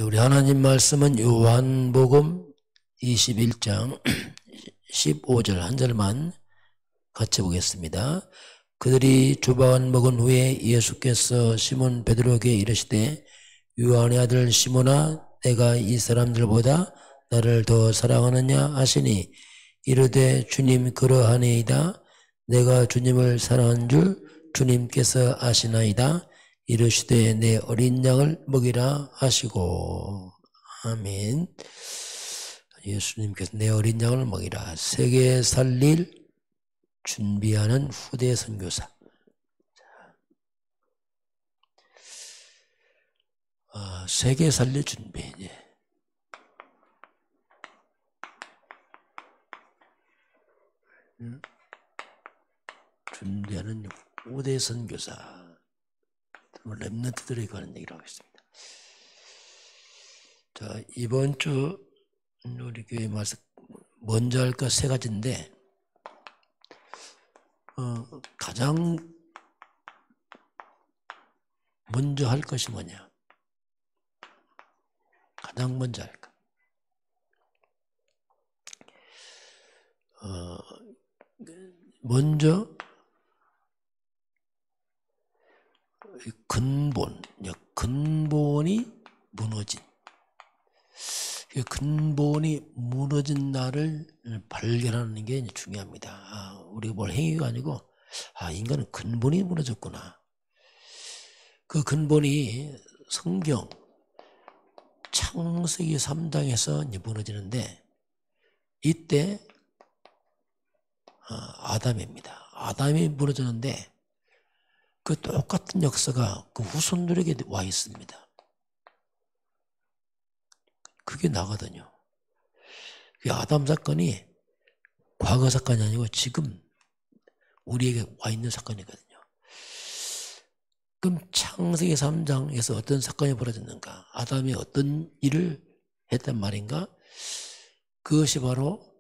우리 하나님 말씀은 요한복음 21장 15절 한 절만 같이 보겠습니다. 그들이 주반 먹은 후에 예수께서 시몬 베드로에게 이르시되 요한의 아들 시몬아 내가 이 사람들보다 나를 더 사랑하느냐 하시니 이르되 주님 그러하니이다. 내가 주님을 사랑한 줄 주님께서 아시나이다. 이르시되 내 어린 양을 먹이라 하시고. 아멘. 예수님께서 내 어린 양을 먹이라. 세계 살릴 준비하는 후대 선교사. 세계 살릴 준비. 준비하는 후대 선교사. 렘넌트들에 관한 얘기를 하겠습니다. 자, 이번 주 우리 교회 말씀 먼저 할 것 세 가지인데 가장 먼저 할 것이 뭐냐? 가장 먼저 할 것. 먼저 근본이 무너진 근본이 무너진 날을 발견하는 게 중요합니다. 우리가 뭘 행위가 아니고 인간은 근본이 무너졌구나. 그 근본이 성경 창세기 3장에서 이제 무너지는데 이때 아담입니다. 아담이 무너졌는데 그 똑같은 역사가 그 후손들에게 와 있습니다. 그게 나거든요. 그 아담 사건이 과거 사건이 아니고 지금 우리에게 와 있는 사건이거든요. 그럼 창세기 3장에서 어떤 사건이 벌어졌는가? 아담이 어떤 일을 했단 말인가? 그것이 바로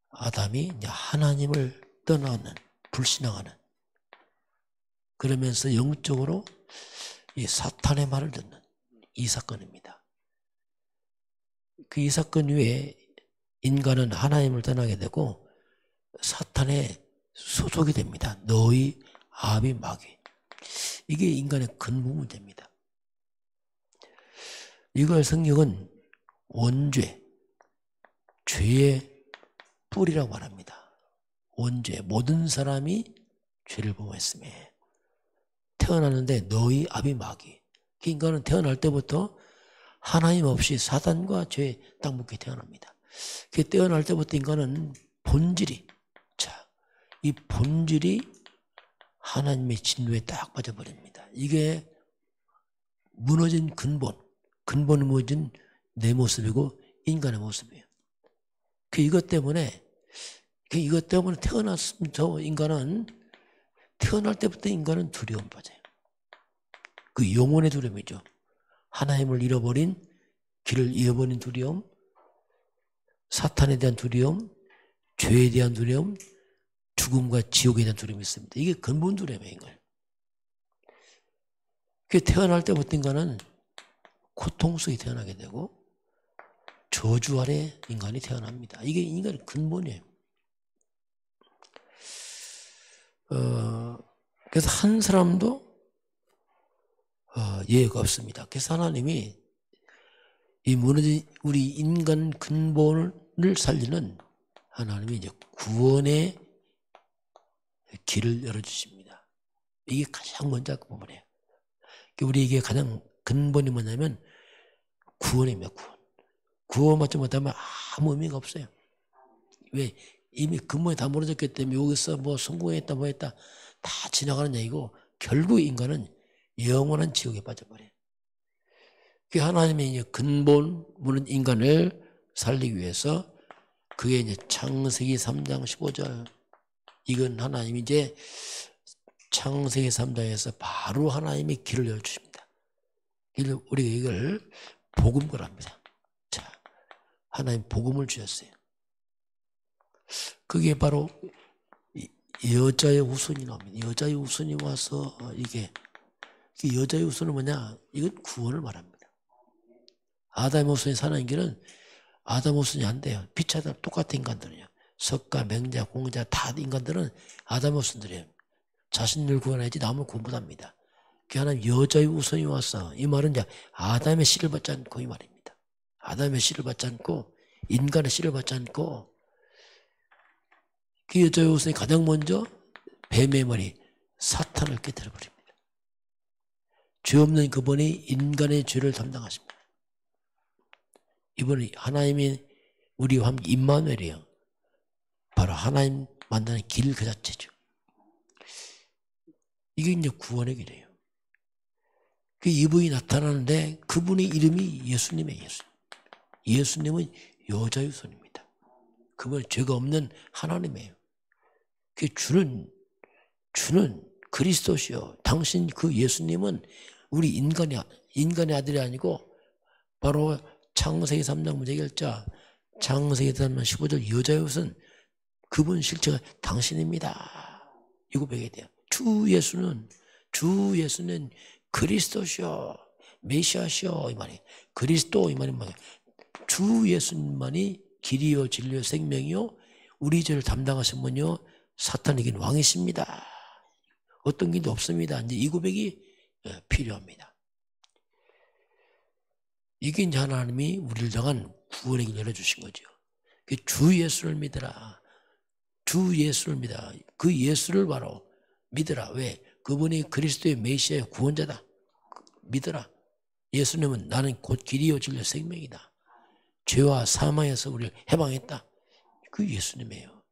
아담이 이제 하나님을 떠나는, 불신앙하는, 그러면서 영적으로 이 사탄의 말을 듣는 이 사건입니다. 그 이 사건 이후에 인간은 하나님을 떠나게 되고 사탄의 소속이 됩니다. 너희 아비 마귀. 이게 인간의 근본 문제입니다. 이걸 성경은 원죄, 죄의 뿌리라고 말합니다. 원죄, 모든 사람이 죄를 범했음에 태어나는데 너희 아비 마귀. 인간은 태어날 때부터 하나님 없이 사단과 죄에 딱 묶여 태어납니다. 그 태어날 때부터 인간은 본질이, 이 본질이 하나님의 진노에 딱 빠져버립니다. 이게 무너진 근본이 무너진 내 모습이고 인간의 모습이에요. 이것 때문에 태어났으면서 인간은 태어날 때부터 인간은 두려움 빠져요. 그 영혼의 두려움이죠. 하나님을 잃어버린, 길을 잃어버린 두려움, 사탄에 대한 두려움, 죄에 대한 두려움, 죽음과 지옥에 대한 두려움이 있습니다. 이게 근본 두려움이에요, 인간. 태어날 때부터 인간은 고통 속에 태어나게 되고 저주 아래 인간이 태어납니다. 이게 인간의 근본이에요. 그래서 한 사람도 예외가 없습니다. 그래서 하나님이 이 무너진 우리 인간 근본을 살리는 하나님이 이제 구원의 길을 열어주십니다. 이게 가장 먼저 부분이에요. 우리에게 가장 근본이 뭐냐면 구원입니다. 구원 받지 못하면 아무 의미가 없어요. 왜? 이미 근본이 다 무너졌기 때문에 여기서 뭐 성공했다 뭐 했다 다 지나가는 얘기고 결국 인간은 영원한 지옥에 빠져버려요. 그 하나님의 이제 근본 무는 인간을 살리기 위해서 그게 이제 창세기 3장 15절 이건 하나님이 이제 창세기 3장에서 바로 하나님의 길을 열어주십니다. 우리가 이걸 복음거랍니다. 하나님 복음을 주셨어요. 그게 바로 여자의 후손이 나옵니다. 여자의 후손이 와서 이게 여자의 후손은 뭐냐? 이건 구원을 말합니다. 아담의 후손이 사는 길은 아담 후손이 안 돼요. 피차들 똑같은 인간들은요. 석가, 맹자, 공자 다 인간들은 아담 후손들이에요. 자신들 구원해야지 남을 구원 못합니다. 그 하나님 여자의 후손이 왔어. 이 말은 이제 아담의 씨를 받지 않고 이 말입니다. 아담의 씨를 받지 않고 인간의 씨를 받지 않고 그 여자의 후손이 가장 먼저 뱀의 머리 사탄을 깨뜨려버립니다. 죄 없는 그분이 인간의 죄를 담당하십니다. 이분이 하나님이 우리와 함께 임마누엘이에요. 바로 하나님 만나는 길 그 자체죠. 이게 이제 구원의 길이에요. 그 이분이 나타나는데 그분의 이름이 예수님이에요. 예수님은 여자의 후손입니다. 그분은 죄가 없는 하나님이에요. 그 주는 그리스도시요. 당신 그 예수님은 우리 인간의 아들이 아니고 바로 창세기 3장 문제결자 창세기 3장 15절 여자의 후손 그분 실체가 당신입니다. 이거 배워야 돼요. 주 예수는 그리스도시요. 메시아시요. 이 말이에요. 그리스도 이 말이 뭐예요? 주 예수님만이 길이요 진리요 생명이요 우리 죄를 담당하신 분이요 사탄에게는 왕이십니다. 어떤 길도 없습니다. 이제 이 고백이 필요합니다. 이게 이제 하나님이 우리를 향한 구원의 길 열어주신 거죠. 주 예수를 믿으라. 주 예수를 믿어라. 그 예수를 바로 믿으라. 왜? 그분이 그리스도의 메시아의 구원자다. 믿어라. 예수님은 나는 곧 길이요 진리요 생명이다. 죄와 사망에서 우리를 해방했다. 그 예수님이에요.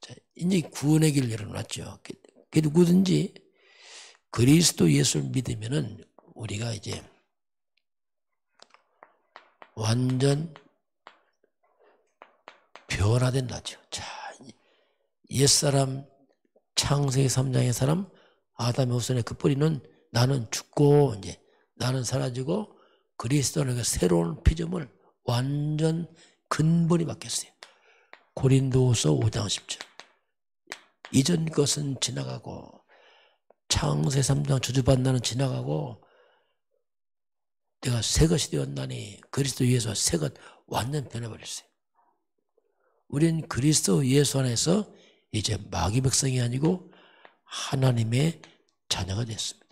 자, 이제 구원의 길을 열어놨죠. 그 누구든지 그리스도 예수를 믿으면은 우리가 이제 완전 변화된다죠. 자, 옛사람 창세기 3장의 사람 아담의 후손의 그 뿌리는 나는 죽고 이제 나는 사라지고 그리스도는 새로운 피조물 완전 근본이 바뀌었어요. 고린도후서 5장 10절 이전 것은 지나가고 창세 3장 저주받나는 지나가고 내가 새 것이 되었나니 그리스도 예수와 새 것 완전 변해버렸어요. 우리는 그리스도 예수 안에서 이제 마귀 백성이 아니고 하나님의 자녀가 됐습니다.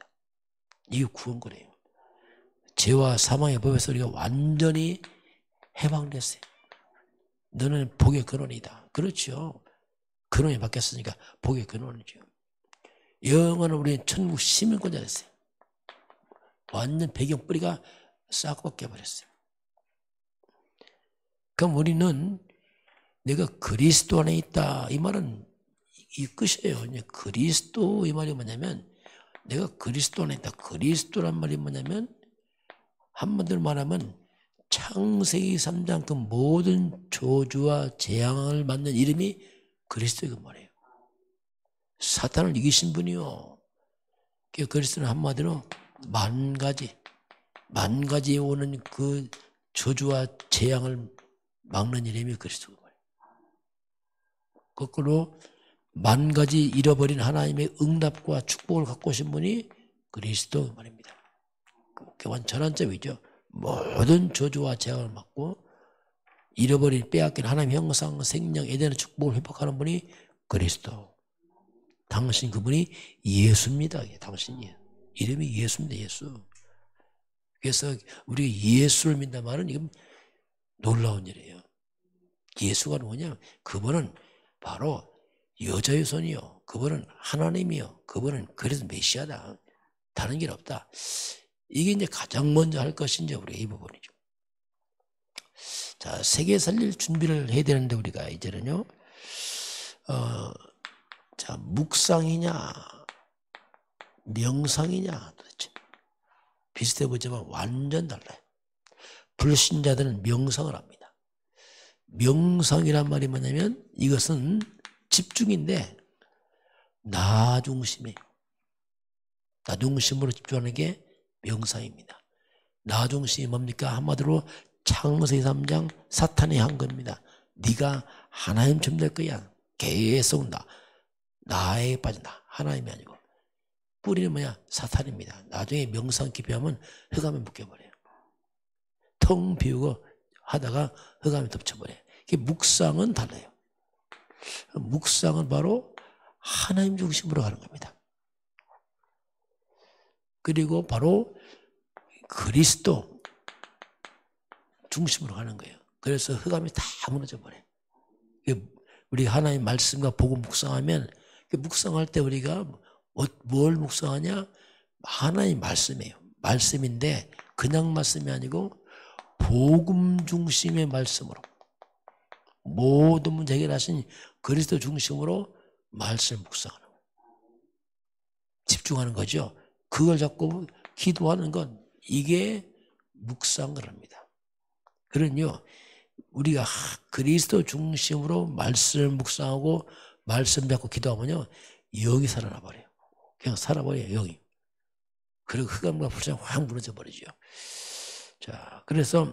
이게 구원거래요. 죄와 사망의 법에서 우리가 완전히 해방됐어요. 너는 복의 근원이다. 그렇죠. 근원이 바뀌었으니까 복의 근원이죠. 영원한 우리는 천국 시민권자 됐어요. 완전 배경 뿌리가 싹 벗겨버렸어요. 그럼 우리는 내가 그리스도 안에 있다. 이 말은 이 끝이에요. 그리스도 이 말이 뭐냐면 내가 그리스도 안에 있다. 그리스도란 말이 뭐냐면 한마디로 말하면 창세기 3장 그 모든 저주와 재앙을 맞는 이름이 그리스도의 그 말이에요. 사탄을 이기신 분이요. 그리스도는 한마디로 만 가지 오는 그 저주와 재앙을 막는 이름이 그리스도의 말이에요. 거꾸로 만 가지 잃어버린 하나님의 응답과 축복을 갖고 오신 분이 그리스도 말입니다. 완전 전환점이죠. 모든 저주와 재앙을 막고 잃어버린 빼앗긴 하나님의 형상, 생명, 에덴의 축복을 회복하는 분이 그리스도. 당신 그분이 예수입니다. 당신이 이름이 예수입니다. 예수. 그래서 우리가 예수를 믿는 말은 이건 놀라운 일이에요. 예수가 누구냐? 그분은 바로 여자의 손이요. 그분은 하나님이요. 그분은 그래서 메시아다. 다른 길 없다. 이게 이제 가장 먼저 할 것이 이제 우리가 이 부분이죠. 자, 세계 살릴 준비를 해야 되는데 우리가 이제는요, 자, 묵상이냐, 명상이냐, 도대체. 비슷해 보지만 완전 달라요. 불신자들은 명상을 합니다. 명상이란 말이 뭐냐면 이것은 집중인데 나 중심이에요. 나 중심으로 집중하는 게 명상입니다. 나 중심이 뭡니까? 한마디로 창세기 3장 사탄이 한 겁니다. 네가 하나님처럼 될 거야. 계속 나에 빠진다. 하나님이 아니고. 뿌리는 뭐냐? 사탄입니다. 나중에 명상 깊이 하면 흑암에 묶여버려요. 텅 비우고 하다가 흑암이 덮쳐버려요. 이게 묵상은 달라요. 묵상은 바로 하나님 중심으로 가는 겁니다. 그리고 바로 그리스도 중심으로 가는 거예요. 그래서 흑암이 다 무너져 버려요. 우리 하나님 말씀과 보고 묵상하면, 묵상할 때 우리가 뭘 묵상하냐? 하나님 말씀이에요. 말씀인데 그냥 말씀이 아니고 복음 중심의 말씀으로, 모든 문제 해결하신 그리스도 중심으로 말씀 묵상하는 거예요. 집중하는 거죠. 그걸 잡고 기도하는 건 이게 묵상을 합니다. 그러니요, 우리가 그리스도 중심으로 말씀을 묵상하고 말씀 잡고 기도하면요, 영이 살아나 버려요. 그냥 살아버려요, 영이. 그리고 흑암과 불상이 확 무너져 버리죠. 자, 그래서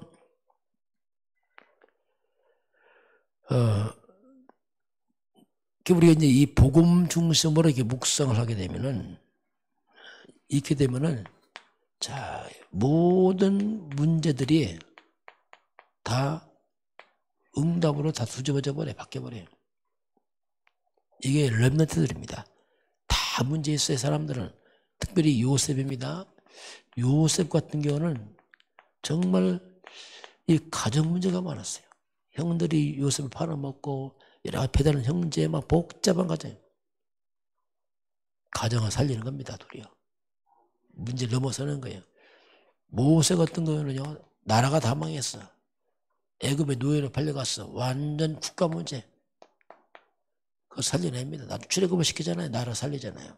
우리가 이제 이 복음 중심으로 이렇게 묵상을 하게 되면은, 이렇게 되면은, 자, 모든 문제들이 다 응답으로 다 뒤집어져 버려요. 바뀌어버려요. 이게 렘넌트들입니다. 다 문제 있어요, 사람들은. 특별히 요셉입니다. 요셉 같은 경우는 정말 이 가정 문제가 많았어요. 형들이 요셉을 팔아먹고 여러 가지 배다른 형제, 막 복잡한 가정. 가정을 살리는 겁니다, 둘이요. 문제를 넘어서는 거예요. 모세 같은 경우는요, 나라가 다 망했어. 애굽의 노예로 팔려갔어. 완전 국가 문제. 그거 살려냅니다. 나도 출애굽을 시키잖아요. 나라 살리잖아요.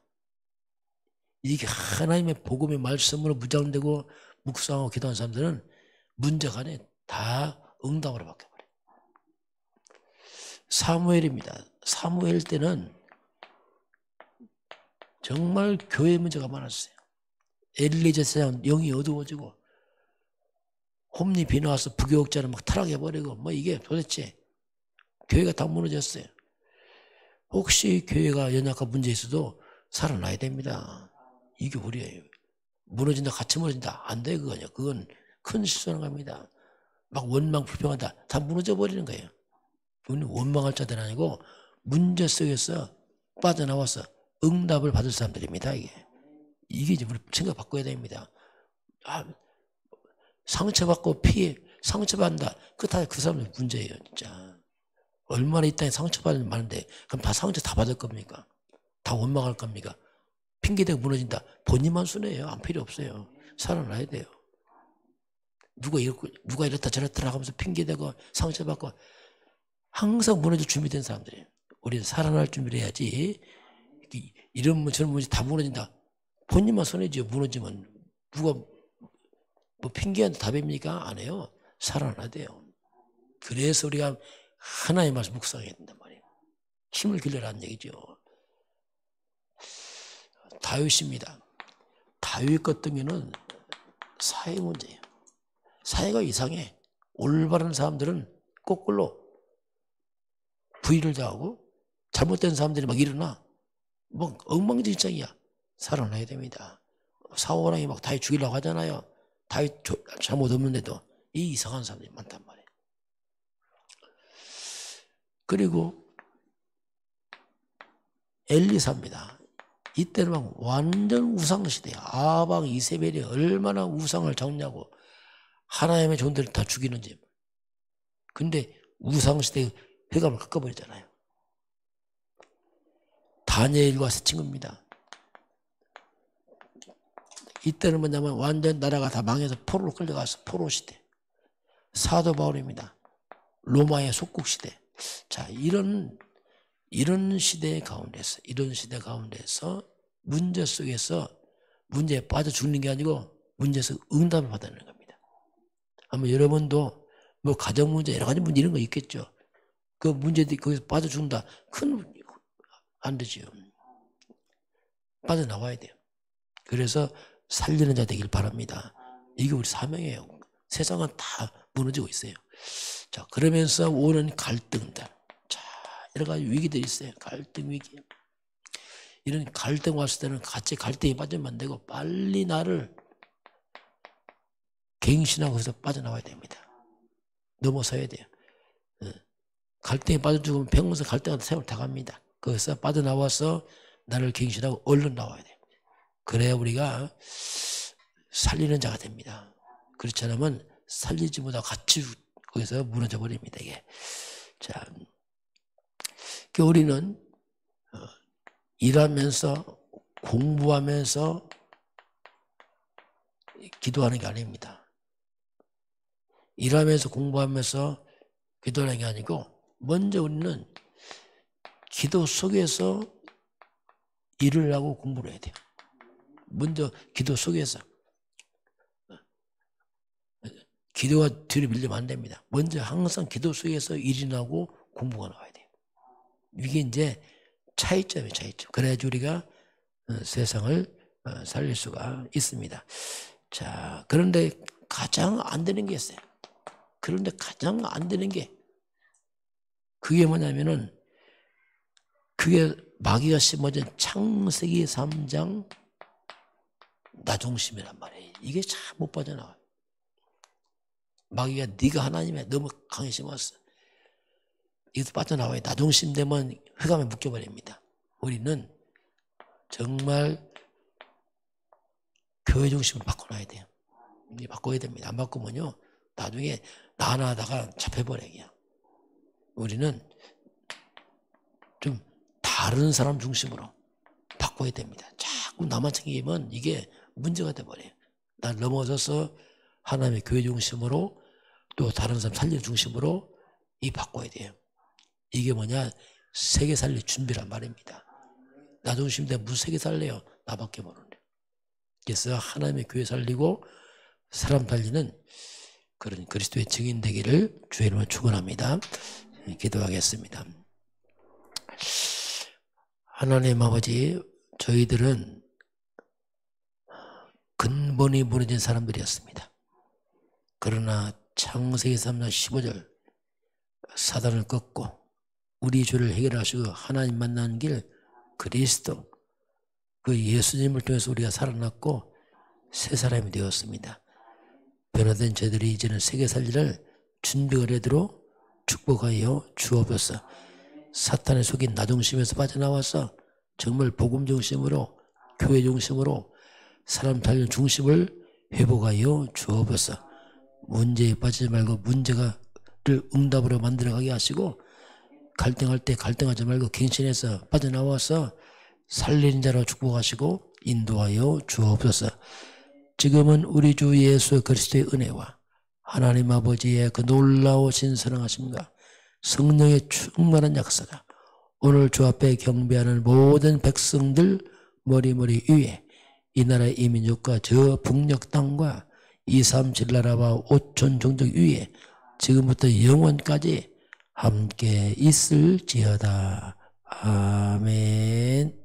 이게 하나님의 복음의 말씀으로 무장되고 묵상하고 기도하는 사람들은 문제가 아니에요. 다 응답으로 바뀌어버려요. 사무엘입니다. 사무엘 때는 정말 교회 문제가 많았어요. 엘리 제사장 영이 어두워지고 홈리 비 나와서 부교육자를 막 타락해버리고, 뭐 이게 도대체 교회가 다 무너졌어요. 혹시 교회가 연약한 문제 있어도 살아나야 됩니다. 이게 우리예요. 무너진다, 같이 무너진다. 안 돼, 그거요. 그건 큰 실수하는 겁니다. 막 원망, 불평한다. 다 무너져 버리는 거예요. 우리는 원망할 자들 아니고 문제 속에서 빠져나와서 응답을 받을 사람들입니다, 이게. 이게 이제 우리 생각 바꿔야 됩니다. 상처받고 상처받는다. 그거 다 그 사람의 문제예요, 진짜. 얼마나 이 땅에 상처받는 많은데, 그럼 다 상처 다 받을 겁니까? 다 원망할 겁니까? 핑계대고 무너진다. 본인만 손해예요. 안 필요 없어요. 살아나야 돼요. 누가 이렇다 저렇다 하면서 핑계대고 상처받고 항상 무너질 준비된 사람들이에요. 우리는 살아날 준비를 해야지. 이런 문제 저런 문제 다 무너진다. 본인만 손해지요. 무너지면 누가 뭐 핑계한테 답입니까? 안 해요. 살아나야 돼요. 그래서 우리가 하나의 말씀 묵상해야 된단 말이에요. 힘을 길러라는 얘기죠. 다윗입니다. 다윗 같은 경우는 사회 문제예요. 사회가 이상해. 올바른 사람들은 거꾸로 부의를 당하고 잘못된 사람들이 막 일어나. 뭐 엉망진창이야. 살아나야 됩니다. 사울왕이 막 다윗 죽이려고 하잖아요. 다윗 잘못 없는데도 이 이상한 사람들이 많단 말이에요. 그리고 엘리사입니다. 이때는 막 완전 우상시대야. 아방 이세벨이 얼마나 우상을 정냐고 하나님의 종들을 다 죽이는지. 근데 우상시대의 회감을 꺾어버리잖아요. 다니엘과 세 친구입니다. 이때는 뭐냐면 완전 나라가 다 망해서 포로로 끌려가서 포로 시대. 사도 바울입니다. 로마의 속국 시대. 자, 이런 시대 가운데서 문제 속에서 문제에 빠져 죽는 게 아니고 문제에서 응답을 받아내는 겁니다. 아마 여러분도 뭐 가정 문제 여러 가지 문제 이런 거 있겠죠. 그 문제들이 거기서 빠져 죽는다. 안 되죠. 빠져나와야 돼요. 그래서 살리는 자 되길 바랍니다. 이게 우리 사명이에요. 세상은 다 무너지고 있어요. 자, 그러면서 오는 갈등들. 자, 여러 가지 위기들이 있어요. 갈등 위기. 이런 갈등 왔을 때는 같이 갈등에 빠지면 안 되고 빨리 나를 갱신하고 거기서 빠져나와야 됩니다. 넘어서야 돼요. 갈등에 빠져 죽으면 병원에서 갈등하다 세월 다 갑니다. 거기서 빠져나와서 나를 갱신하고 얼른 나와야 돼요. 그래야 우리가 살리는 자가 됩니다. 그렇지 않으면 살리지 못하고 같이 거기서 무너져 버립니다. 이게. 자, 우리는 일하면서 공부하면서 기도하는 게 아닙니다. 일하면서 공부하면서 기도하는 게 아니고 먼저 우리는 기도 속에서 일을 하고 공부를 해야 돼요. 먼저 기도 속에서. 기도가 뒤로 밀리면 안 됩니다. 먼저 항상 기도 속에서 일이 나고 공부가 나와야 돼요. 이게 이제 차이점이에요, 차이점. 그래야지 우리가 세상을 살릴 수가 있습니다. 자, 그런데 가장 안 되는 게 있어요. 그런데 가장 안 되는 게 그게 뭐냐면은 그게 마귀가 심어진 창세기 3장 나중심이란 말이에요. 이게 참 못 빠져나와요. 마귀가 네가 하나님에 너무 강해 심었어. 이것도 빠져나와요. 나중심 되면 흑암에 묶여버립니다. 우리는 정말 교회 중심으로 바꿔놔야 돼요. 바꿔야 됩니다. 안 바꾸면요 나중에 나 하나 하다가 잡혀버려요. 우리는 좀 다른 사람 중심으로 바꿔야 됩니다. 자꾸 나만 챙기면 이게 문제가 돼버려요. 날 넘어져서 하나님의 교회 중심으로 또 다른 사람 살리는 중심으로 바꿔야 돼요. 이게 뭐냐? 세계 살릴 준비란 말입니다. 나 중심 되면 무슨 세계 살래요? 나밖에 모르는데. 그래서 하나님의 교회 살리고 사람 살리는 그런 그리스도의 증인 되기를 주의 이름으로 축원합니다. 기도하겠습니다. 하나님 아버지, 저희들은 근본이 무너진 사람들이었습니다. 그러나 창세기 3장 15절 사단을 꺾고 우리 죄를 해결하시고 하나님 만나는 길 그리스도 그 예수님을 통해서 우리가 살아났고 새 사람이 되었습니다. 변화된 저들이 이제는 세계 살리를 준비가 되도록 축복하여 주옵소서. 사탄의 속인 나 중심에서 빠져나와서 정말 복음 중심으로 교회 중심으로 사람 살리는 중심을 회복하여 주옵소서. 문제에 빠지지 말고 문제를 응답으로 만들어가게 하시고 갈등할 때 갈등하지 말고 갱신해서 빠져나와서 살리는 자로 축복하시고 인도하여 주옵소서. 지금은 우리 주 예수 그리스도의 은혜와 하나님 아버지의 그 놀라우신 사랑하심과 성령의 충만한 역사가 오늘 주 앞에 경배하는 모든 백성들 머리머리 위에 이 나라의 이민족과 저 북녘 땅과 237 나라와 5천 종족 위에 지금부터 영원까지 함께 있을지어다. 아멘.